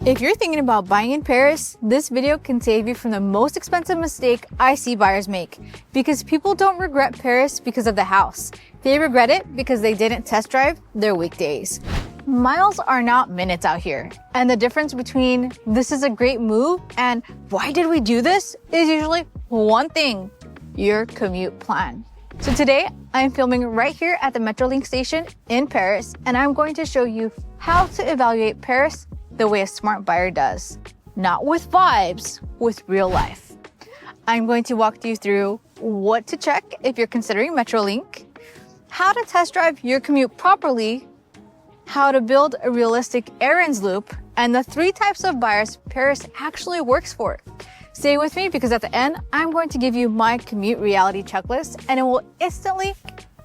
If you're thinking about buying in Paris, this video can save you from the most expensive mistake I see buyers make. Because people don't regret Paris because of the house. They regret it because they didn't test drive their weekdays. Miles are not minutes out here. And the difference between this is a great move and why did we do this is usually one thing: your commute plan. So today, I'm filming right here at the Metrolink station in Paris, and I'm going to show you how to evaluate Paris the way a smart buyer does. Not with vibes, with real life. I'm going to walk you through what to check if you're considering Metrolink, how to test drive your commute properly, how to build a realistic errands loop, and the 3 types of buyers Paris actually works for. Stay with me because at the end, I'm going to give you my commute reality checklist, and it will instantly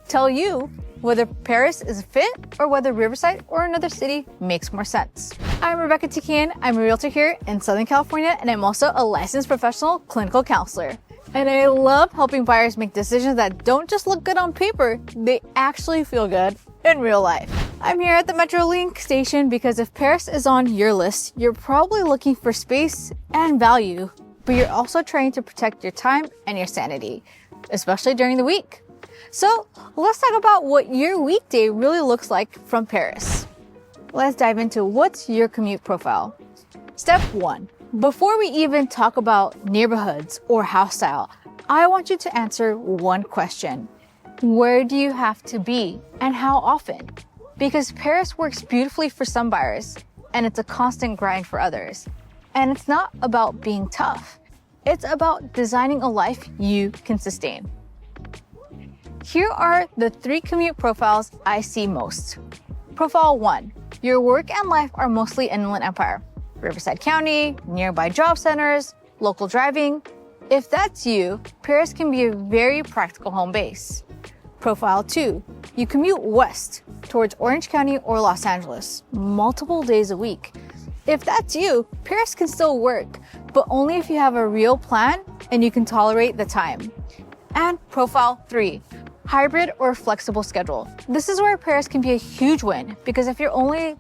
tell you whether Paris is a fit or whether Riverside or another city makes more sense. I'm Rebecca Tekeian. I'm a realtor here in Southern California, and I'm also a licensed professional clinical counselor. And I love helping buyers make decisions that don't just look good on paper, they actually feel good in real life. I'm here at the Metrolink station because if Paris is on your list, you're probably looking for space and value, but you're also trying to protect your time and your sanity, especially during the week. So let's talk about what your weekday really looks like from Paris. Let's dive into what's your commute profile. Step 1. Before we even talk about neighborhoods or house style, I want you to answer one question. Where do you have to be and how often? Because Paris works beautifully for some buyers and it's a constant grind for others. And it's not about being tough. It's about designing a life you can sustain. Here are the 3 commute profiles I see most. Profile 1. Your work and life are mostly Inland Empire, Riverside County, nearby job centers, local driving. If that's you, Paris can be a very practical home base. Profile 2. You commute west towards Orange County or Los Angeles multiple days a week. If that's you, Paris can still work, but only if you have a real plan and you can tolerate the time. And Profile 3. Hybrid or flexible schedule. This is where Paris can be a huge win because if you're only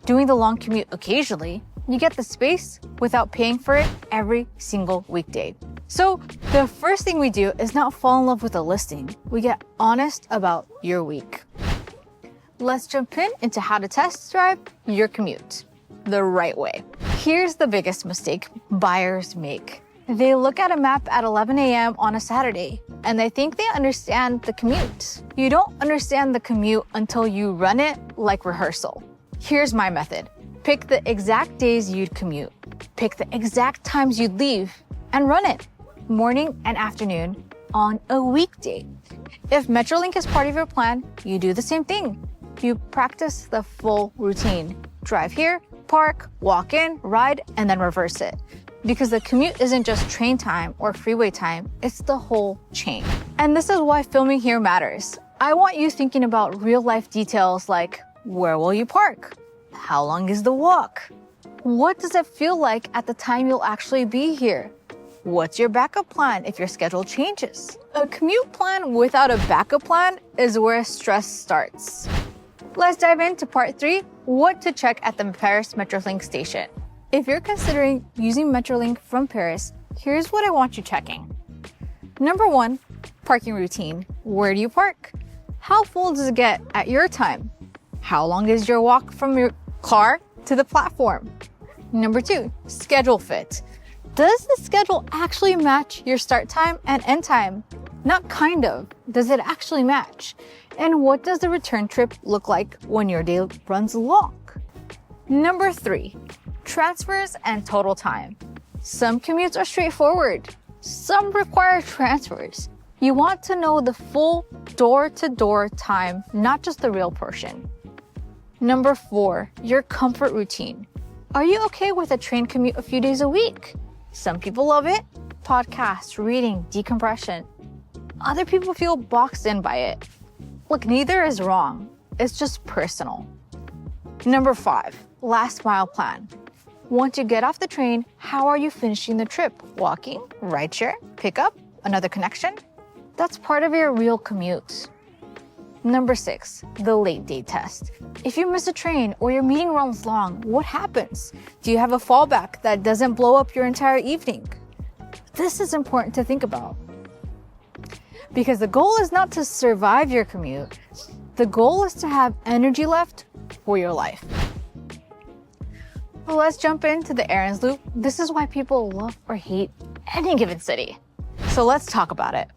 doing the long commute occasionally, you get the space without paying for it every single weekday. So the first thing we do is not fall in love with a listing. We get honest about your week. Let's jump into how to test drive your commute the right way. Here's the biggest mistake buyers make. They look at a map at 11 a.m. on a Saturday and they think they understand the commute. You don't understand the commute until you run it like rehearsal. Here's my method. Pick the exact days you'd commute. Pick the exact times you'd leave and run it, morning and afternoon, on a weekday. If Metrolink is part of your plan, you do the same thing. You practice the full routine. Drive here, park, walk in, ride, and then reverse it. Because the commute isn't just train time or freeway time, it's the whole chain. And this is why filming here matters. I want you thinking about real life details like, where will you park? How long is the walk? What does it feel like at the time you'll actually be here? What's your backup plan if your schedule changes? A commute plan without a backup plan is where stress starts. Let's dive into part 3, what to check at the Paris Metrolink station. If you're considering using Metrolink from Paris, here's what I want you checking. Number 1, parking routine. Where do you park? How full does it get at your time? How long is your walk from your car to the platform? Number 2, schedule fit. Does the schedule actually match your start time and end time? Not kind of. Does it actually match? And what does the return trip look like when your day runs long? Number 3, transfers and total time. Some commutes are straightforward. Some require transfers. You want to know the full door-to-door time, not just the real portion. Number 4, your comfort routine. Are you okay with a train commute a few days a week? Some people love it. Podcasts, reading, decompression. Other people feel boxed in by it. Look, neither is wrong. It's just personal. Number 5, last mile plan. Once you get off the train, how are you finishing the trip? Walking, rideshare, pickup, another connection? That's part of your real commute. Number 6, the late day test. If you miss a train or your meeting runs long, what happens? Do you have a fallback that doesn't blow up your entire evening? This is important to think about. Because the goal is not to survive your commute. The goal is to have energy left for your life. Well, let's jump into the errands loop. This is why people love or hate any given city. So let's talk about it.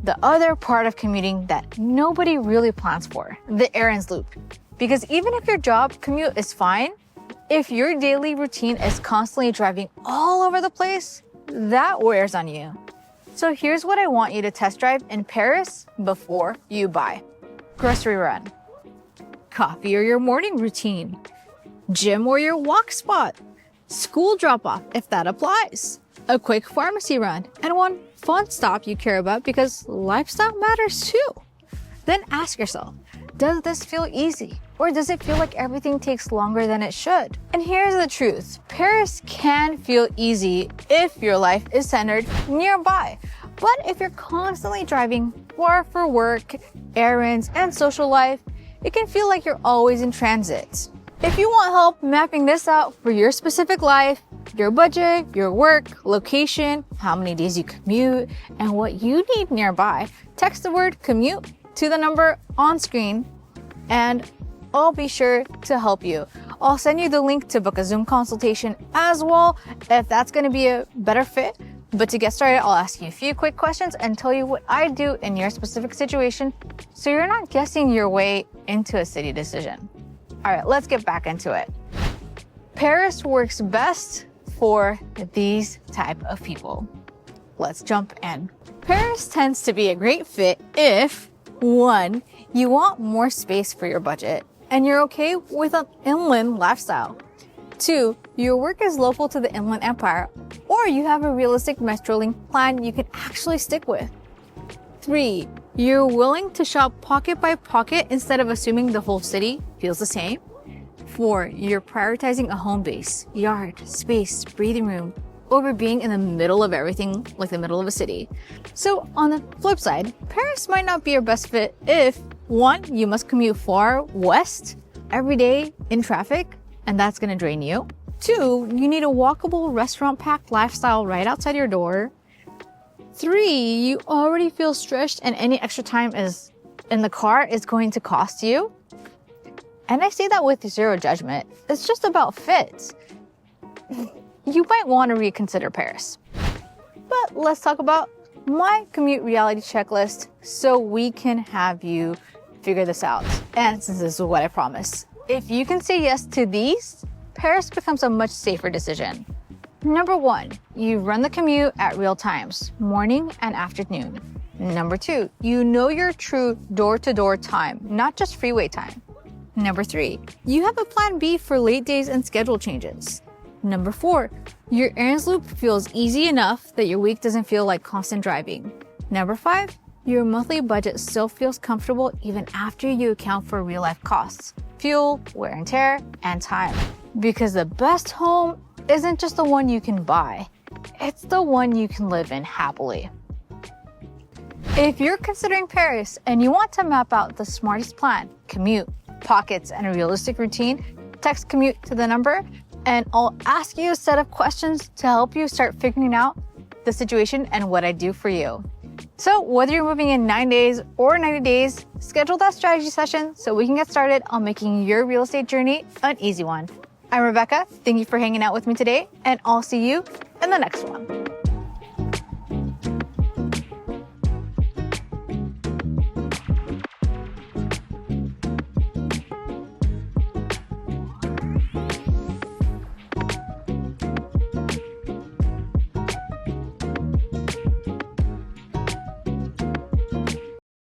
The other part of commuting that nobody really plans for, the errands loop. Because even if your job commute is fine, if your daily routine is constantly driving all over the place, that wears on you. So here's what I want you to test drive in Perris before you buy. Grocery run, coffee or your morning routine, gym or your walk spot, school drop-off if that applies, a quick pharmacy run, and one fun stop you care about because lifestyle matters too. Then ask yourself, does this feel easy? Or does it feel like everything takes longer than it should? And here's the truth, Perris can feel easy if your life is centered nearby. But if you're constantly driving far for work, errands, and social life, it can feel like you're always in transit. If you want help mapping this out for your specific life, your budget, your work, location, how many days you commute, and what you need nearby, text the word commute to the number on screen and I'll be sure to help you. I'll send you the link to book a Zoom consultation as well if that's going to be a better fit. But to get started, I'll ask you a few quick questions and tell you what I do in your specific situation so you're not guessing your way into a city decision. All right, let's get back into it. Perris works best for these type of people. Let's jump in. Perris tends to be a great fit if 1, you want more space for your budget and you're okay with an inland lifestyle. 2, your work is local to the Inland Empire or you have a realistic Metrolink plan you can actually stick with. 3, you're willing to shop pocket by pocket instead of assuming the whole city feels the same. 4, you're prioritizing a home base, yard, space, breathing room, over being in the middle of everything, like the middle of a city. So on the flip side, Perris might not be your best fit if 1, you must commute far west every day in traffic, and that's gonna drain you. 2, you need a walkable restaurant-packed lifestyle right outside your door. 3, you already feel stretched and any extra time is in the car is going to cost you. And I say that with zero judgment. It's just about fit. You might want to reconsider Perris. But let's talk about my Commute Reality Checklist so we can have you figure this out. And since this is what I promise, if you can say yes to these, Perris becomes a much safer decision. Number 1, you run the commute at real times, morning and afternoon. Number 2, you know your true door-to-door time, not just freeway time. Number 3, you have a plan B for late days and schedule changes. Number 4, your errands loop feels easy enough that your week doesn't feel like constant driving. Number 5, your monthly budget still feels comfortable even after you account for real-life costs, fuel, wear and tear, and time. Because the best home isn't just the one you can buy, it's the one you can live in happily. If you're considering Perris and you want to map out the smartest plan, commute, pockets, and a realistic routine, text commute to the number and I'll ask you a set of questions to help you start figuring out the situation and what I do for you. So whether you're moving in 9 days or 90 days, schedule that strategy session so we can get started on making your real estate journey an easy one. I'm Rebecca. Thank you for hanging out with me today, and I'll see you in the next one.